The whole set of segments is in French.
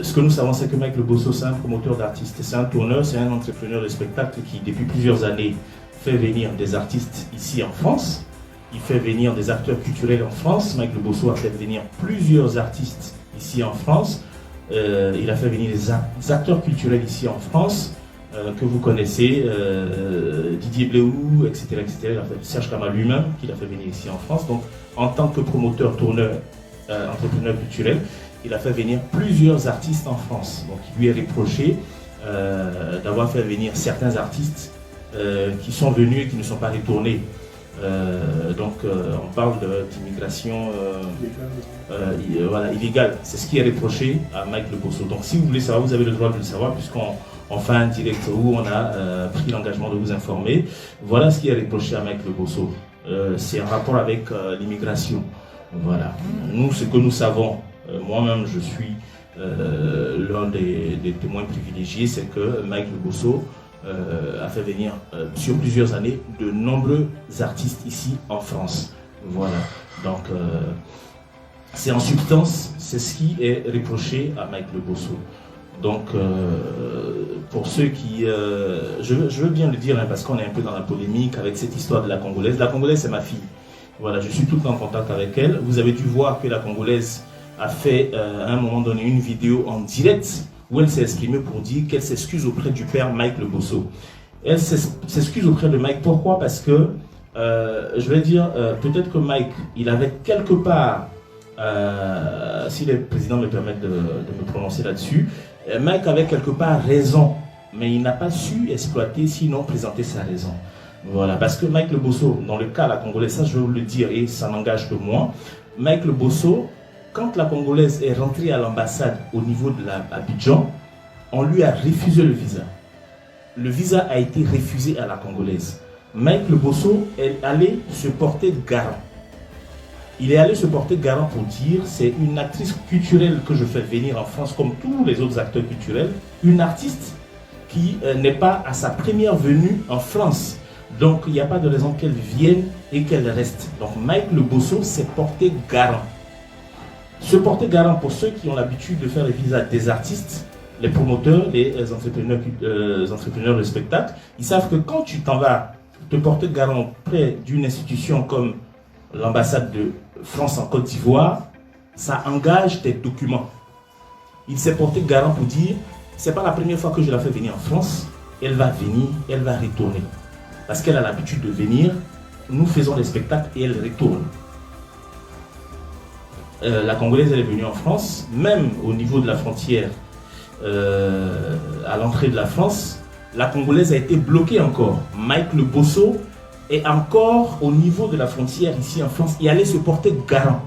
Ce que nous savons, c'est que Mike Le Bosso, c'est un promoteur d'artistes, c'est un tourneur, c'est un entrepreneur de spectacle qui, depuis plusieurs années, fait venir des artistes ici en France. Il fait venir des acteurs culturels en France. Mike Le Bosso a fait venir plusieurs artistes ici en France. Il a fait venir des acteurs culturels ici en France que vous connaissez, Didier Bléou, etc., etc. Il a fait Serge Kamal lui-même, qu'il a fait venir ici en France. Donc, en tant que promoteur, tourneur, entrepreneur culturel, il a fait venir plusieurs artistes en France. Donc, il lui est reproché d'avoir fait venir certains artistes qui sont venus et qui ne sont pas retournés. On parle d'immigration illégale. C'est ce qui est reproché à Mike Le Bosso. Donc si vous voulez savoir, vous avez le droit de le savoir puisqu'on fait un direct où on a pris l'engagement de vous informer. Voilà ce qui est reproché à Mike Le Bosso. C'est en rapport avec l'immigration. Voilà. Nous, ce que nous savons, moi-même je suis l'un des témoins privilégiés, c'est que Mike Le Bosso a fait venir sur plusieurs années de nombreux artistes ici en France. Voilà. Donc, c'est en substance, c'est ce qui est reproché à Mike Le Bosso. Donc, pour ceux qui... je veux bien le dire, hein, parce qu'on est un peu dans la polémique avec cette histoire de la Congolaise. La Congolaise, c'est ma fille. Voilà, je suis tout le temps en contact avec elle. Vous avez dû voir que la Congolaise a fait, à un moment donné, une vidéo en direct où elle s'est exprimée pour dire qu'elle s'excuse auprès du père Mike Le Bosso. Elle s'excuse auprès de Mike. Pourquoi? Parce que, je vais dire, peut-être que Mike, il avait quelque part, si les présidents me permettent de me prononcer là-dessus, Mike avait quelque part raison, mais il n'a pas su exploiter, sinon présenter sa raison. Voilà, parce que Mike Le Bosso, dans le cas de la Congolaise, ça je veux vous le dire, et ça n'engage que moi, Mike Le Bosso, quand la Congolaise est rentrée à l'ambassade au niveau de l'Abidjan, on lui a refusé le visa. Le visa a été refusé à la Congolaise. Mike Le Bosso est allé se porter garant. Il est allé se porter garant pour dire c'est une actrice culturelle que je fais venir en France comme tous les autres acteurs culturels, une artiste qui n'est pas à sa première venue en France. Donc il n'y a pas de raison qu'elle vienne et qu'elle reste. Donc Mike Le Bosso s'est porté garant. Se porter garant pour ceux qui ont l'habitude de faire les visas des artistes, les promoteurs, les entrepreneurs de spectacle, ils savent que quand tu t'en vas te porter garant auprès d'une institution comme l'ambassade de France en Côte d'Ivoire, ça engage tes documents. Il s'est porté garant pour dire, c'est pas la première fois que je la fais venir en France, elle va venir, elle va retourner. Parce qu'elle a l'habitude de venir, nous faisons des spectacles et elle retourne. La Congolaise, elle est venue en France, même au niveau de la frontière, à l'entrée de la France, la Congolaise a été bloquée encore. Mike Le Bosso est encore au niveau de la frontière ici en France. Il allait se porter garant.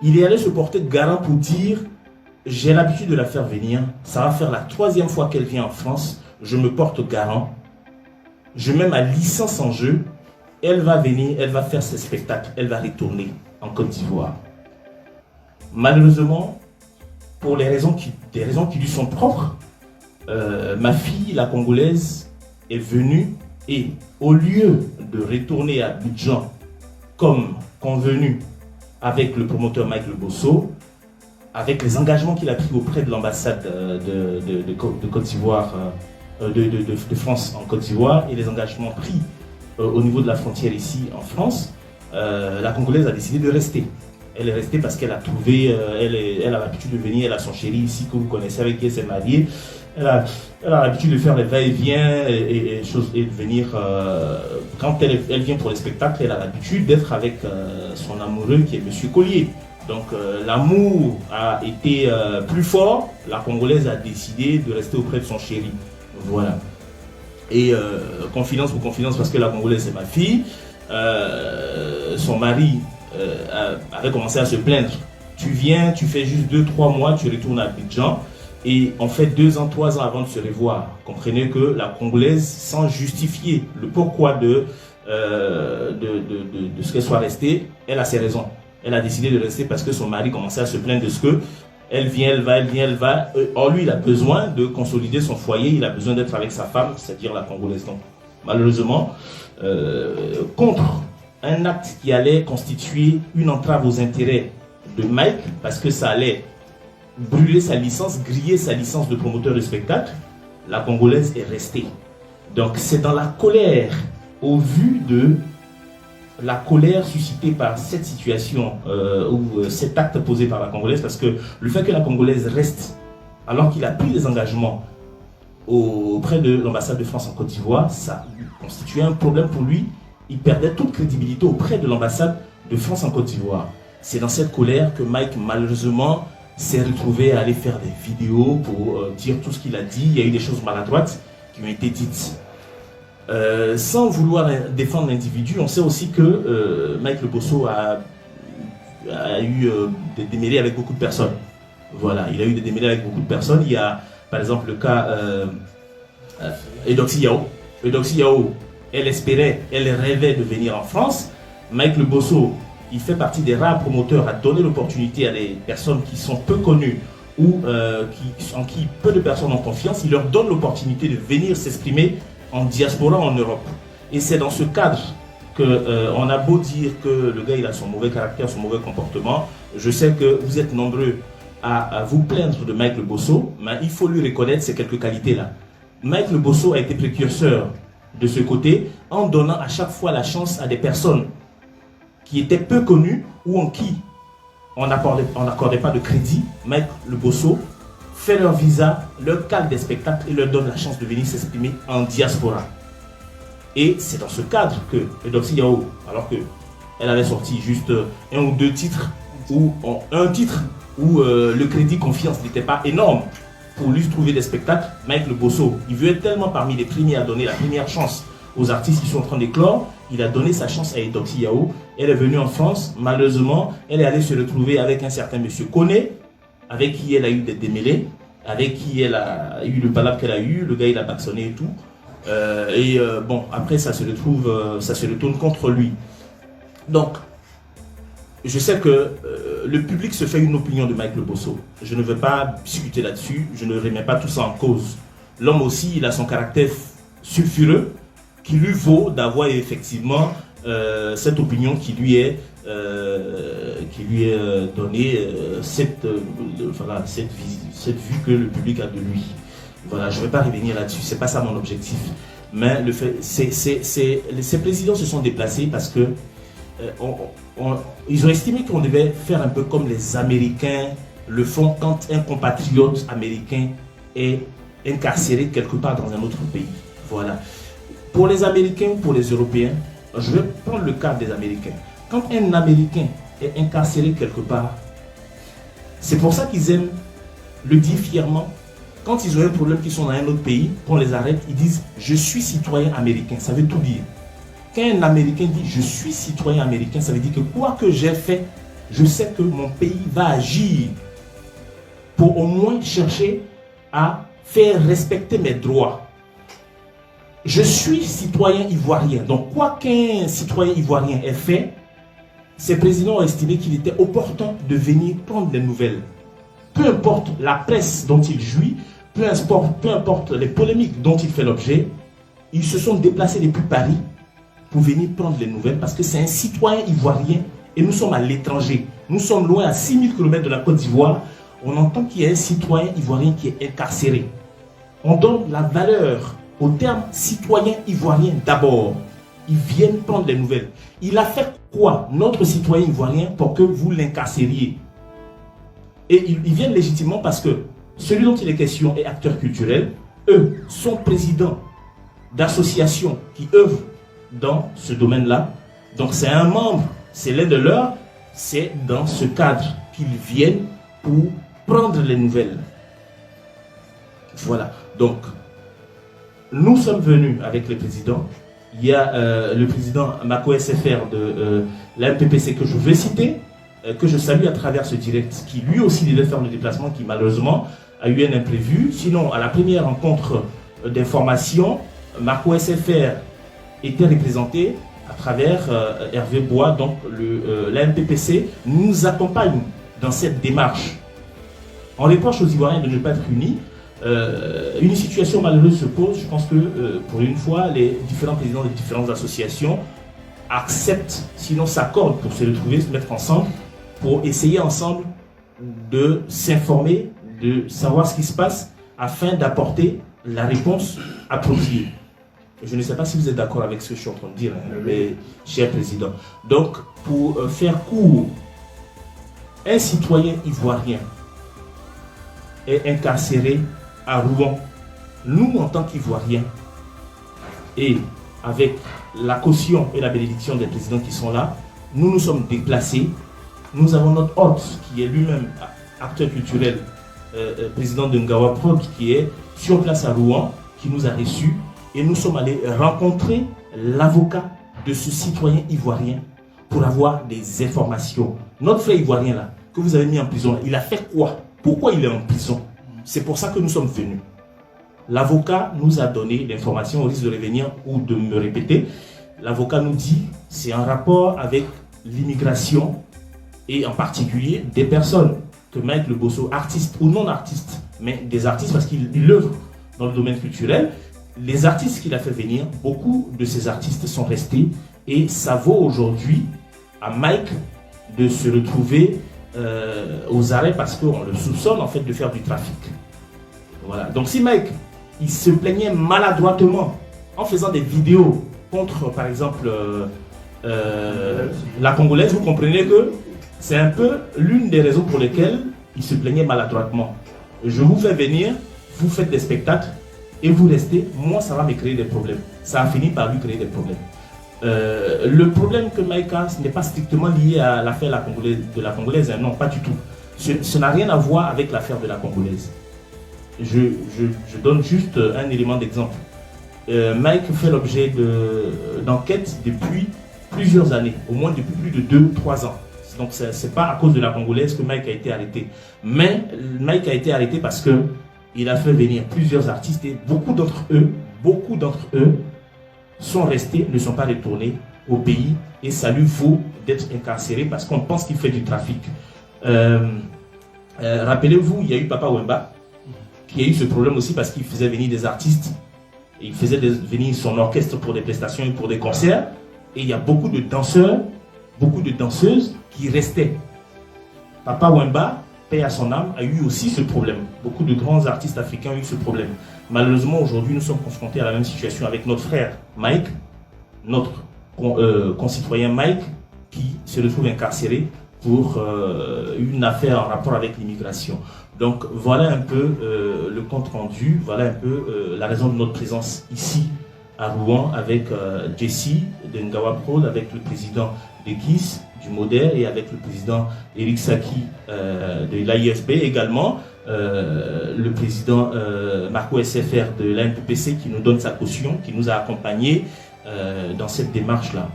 Il est allé se porter garant pour dire, j'ai l'habitude de la faire venir, ça va faire la 3e fois qu'elle vient en France, je me porte garant, je mets ma licence en jeu, elle va venir, elle va faire ses spectacles, elle va retourner en Côte d'Ivoire. Malheureusement, pour des raisons qui lui sont propres, ma fille, la Congolaise, est venue et au lieu de retourner à Abidjan comme convenu avec le promoteur Mike Le Bosso, avec les engagements qu'il a pris auprès de l'ambassade de Côte d'Ivoire, de France en Côte d'Ivoire et les engagements pris au niveau de la frontière ici en France, la Congolaise a décidé de rester. Elle est restée parce qu'elle a trouvé, elle a l'habitude de venir, elle a son chéri ici que vous connaissez, avec qui elle s'est mariée. Elle a l'habitude de faire les va-et-vient et de venir, quand elle vient pour les spectacles, elle a l'habitude d'être avec son amoureux qui est Monsieur Collier. Donc l'amour a été plus fort, la Congolaise a décidé de rester auprès de son chéri. Voilà. Et confidence pour confidence, parce que la Congolaise c'est ma fille, son mari avait commencé à se plaindre. Tu viens, tu fais juste 2-3 mois, tu retournes à Abidjan et on fait 2 ans, 3 ans avant de se revoir. Comprenez que la Congolaise, sans justifier le pourquoi de ce qu'elle soit restée, elle a ses raisons. Elle a décidé de rester parce que son mari commençait à se plaindre de ce que elle vient, elle va, elle vient, elle va. Or lui, il a besoin de consolider son foyer, il a besoin d'être avec sa femme, c'est-à-dire la Congolaise. Donc, malheureusement, contre un acte qui allait constituer une entrave aux intérêts de Mike, parce que ça allait brûler sa licence, griller sa licence de promoteur de spectacle, la Congolaise est restée. Donc c'est dans la colère, au vu de la colère suscitée par cette situation ou cet acte posé par la Congolaise, parce que le fait que la Congolaise reste, alors qu'il a pris des engagements auprès de l'ambassade de France en Côte d'Ivoire, ça constituait un problème pour lui. Il perdait toute crédibilité auprès de l'ambassade de France en Côte d'Ivoire. C'est dans cette colère que Mike, malheureusement, s'est retrouvé à aller faire des vidéos pour dire tout ce qu'il a dit. Il y a eu des choses maladroites qui ont été dites. Sans vouloir défendre l'individu, on sait aussi que Mike Le Bosso a eu des démêlés avec beaucoup de personnes. Voilà, il a eu des démêlés avec beaucoup de personnes. Il y a par exemple le cas Eudoxie Yao. Eudoxie Yao, elle espérait, elle rêvait de venir en France. Mike Le Bosso, il fait partie des rares promoteurs à donner l'opportunité à des personnes qui sont peu connues ou en qui peu de personnes ont confiance. Il leur donne l'opportunité de venir s'exprimer en diaspora en Europe. Et c'est dans ce cadre qu'on a beau dire que le gars il a son mauvais caractère, son mauvais comportement. Je sais que vous êtes nombreux à vous plaindre de Mike Le Bosso, mais il faut lui reconnaître ces quelques qualités-là. Mike Le Bosso a été précurseur de ce côté en donnant à chaque fois la chance à des personnes qui étaient peu connues ou en qui on n'accordait pas de crédit. Mike Le Bosso fait leur visa, leur cale des spectacles et leur donne la chance de venir s'exprimer en diaspora. Et c'est dans ce cadre que Eudoxie Yao, alors qu'elle avait sorti juste un ou deux titres, ou un titre où le crédit confiance n'était pas énorme pour lui trouver des spectacles, Mike Le Bosso, il veut être tellement parmi les premiers à donner la première chance aux artistes qui sont en train d'éclore. Il a donné sa chance à Eudoxie Yao. Elle est venue en France. Malheureusement, elle est allée se retrouver avec un certain monsieur Koné, avec qui elle a eu des démêlés, avec qui elle a eu le palabre qu'elle a eu. Le gars, il a backsonné et tout. Bon, après, ça se retourne contre lui. Donc, je sais que le public se fait une opinion de Mike Le Bosso. Je ne veux pas discuter là-dessus. Je ne remets pas tout ça en cause. L'homme aussi, il a son caractère sulfureux qui lui vaut d'avoir effectivement cette opinion qui lui est donnée, cette vue que le public a de lui. Voilà, je ne vais pas revenir là-dessus, c'est pas ça mon objectif. Mais le fait, ces présidents se sont déplacés parce que ils ont estimé qu'on devait faire un peu comme les Américains le font quand un compatriote américain est incarcéré quelque part dans un autre pays. Voilà. Pour les Américains ou pour les Européens, je vais prendre le cas des Américains. Quand un Américain est incarcéré quelque part, c'est pour ça qu'ils aiment le dire fièrement. Quand ils ont un problème qu'ils sont dans un autre pays, qu'on les arrête, ils disent « Je suis citoyen américain ». Ça veut tout dire. Quand un Américain dit « Je suis citoyen américain », ça veut dire que quoi que j'ai fait, je sais que mon pays va agir pour au moins chercher à faire respecter mes droits. Je suis citoyen ivoirien. Donc, quoi qu'un citoyen ivoirien ait fait, ces présidents ont estimé qu'il était opportun de venir prendre des nouvelles. Peu importe la presse dont il jouit, peu importe les polémiques dont il fait l'objet, ils se sont déplacés depuis Paris pour venir prendre les nouvelles parce que c'est un citoyen ivoirien et nous sommes à l'étranger. Nous sommes loin à 6000 km de la Côte d'Ivoire. On entend qu'il y a un citoyen ivoirien qui est incarcéré. On donne la valeur au terme citoyen ivoirien d'abord. Ils viennent prendre les nouvelles. Il a fait quoi, notre citoyen ivoirien, pour que vous l'incarcériez? Et ils viennent légitimement parce que celui dont il est question est acteur culturel. Eux sont présidents d'associations qui œuvrent dans ce domaine-là. Donc c'est un membre, c'est l'un de leurs. C'est dans ce cadre qu'ils viennent pour prendre les nouvelles. Voilà. Donc, nous sommes venus avec le président. Il y a le président Mako SFR de la MPPC que je veux citer, que je salue à travers ce direct, qui lui aussi devait faire le déplacement, qui malheureusement a eu un imprévu. Sinon, à la première rencontre d'information, Mako SFR était représenté à travers Hervé Bois, donc la MPPC nous accompagne dans cette démarche. On reproche aux Ivoiriens de ne pas être unis. Une situation malheureuse se pose. Je pense que pour une fois, les différents présidents des différentes associations acceptent, sinon s'accordent pour se retrouver, se mettre ensemble, pour essayer ensemble de s'informer, de savoir ce qui se passe afin d'apporter la réponse appropriée. Je ne sais pas si vous êtes d'accord avec ce que je suis en train de dire, hein, mais cher président. Donc, pour faire court, un citoyen ivoirien est incarcéré à Rouen. Nous, en tant qu'Ivoiriens, et avec la caution et la bénédiction des présidents qui sont là, nous nous sommes déplacés. Nous avons notre hôte, qui est lui-même acteur culturel, président de Ngawa Prod, qui est sur place à Rouen, qui nous a reçus. Et nous sommes allés rencontrer l'avocat de ce citoyen ivoirien pour avoir des informations. Notre frère ivoirien là, que vous avez mis en prison, il a fait quoi? Pourquoi il est en prison? C'est pour ça que nous sommes venus. L'avocat nous a donné l'information, au risque de revenir ou de me répéter. L'avocat nous dit c'est en rapport avec l'immigration et en particulier des personnes que Mike Le Bosso, artiste ou non artiste, mais des artistes parce qu'il œuvre dans le domaine culturel. Les artistes qu'il a fait venir, beaucoup de ces artistes sont restés et ça vaut aujourd'hui à Mike de se retrouver aux arrêts parce qu'on le soupçonne en fait de faire du trafic. Voilà. Donc si Mike, il se plaignait maladroitement en faisant des vidéos contre par exemple la Congolaise, vous comprenez que c'est un peu l'une des raisons pour lesquelles il se plaignait maladroitement. Je vous fais venir, vous faites des spectacles et vous restez, moi ça va me créer des problèmes. Ça a fini par lui créer des problèmes. Le problème que Mike a, ce n'est pas strictement lié à l'affaire de la Congolaise, hein, non, pas du tout. Ce n'a rien à voir avec l'affaire de la Congolaise. Je donne juste un élément d'exemple. Mike fait l'objet d'enquêtes depuis plusieurs années, au moins depuis plus de 2-3 ans. Donc ce n'est pas à cause de la Congolaise que Mike a été arrêté. Mais Mike a été arrêté parce que il a fait venir plusieurs artistes et beaucoup d'entre eux sont restés, ne sont pas retournés au pays et ça lui vaut d'être incarcéré parce qu'on pense qu'il fait du trafic. Rappelez-vous, il y a eu Papa Wemba qui a eu ce problème aussi parce qu'il faisait venir des artistes, il faisait venir son orchestre pour des prestations et pour des concerts et il y a beaucoup de danseurs, beaucoup de danseuses qui restaient. Papa Wemba, paix à son âme, a eu aussi ce problème. Beaucoup de grands artistes africains ont eu ce problème. Malheureusement, aujourd'hui, nous sommes confrontés à la même situation avec notre frère Mike, notre concitoyen Mike, qui se retrouve incarcéré pour une affaire en rapport avec l'immigration. Donc, voilà un peu le compte rendu, voilà un peu la raison de notre présence ici à Rouen avec Jesse de Ngawa Prod, avec le président de KISS, du MODER et avec le président Eric Saki de l'AIFB également, le président Marco SFR de l'ANPPC qui nous donne sa caution, qui nous a accompagnés dans cette démarche-là.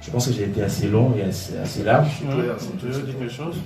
Je pense que j'ai été assez long et assez large. Tu veux dire quelque chose?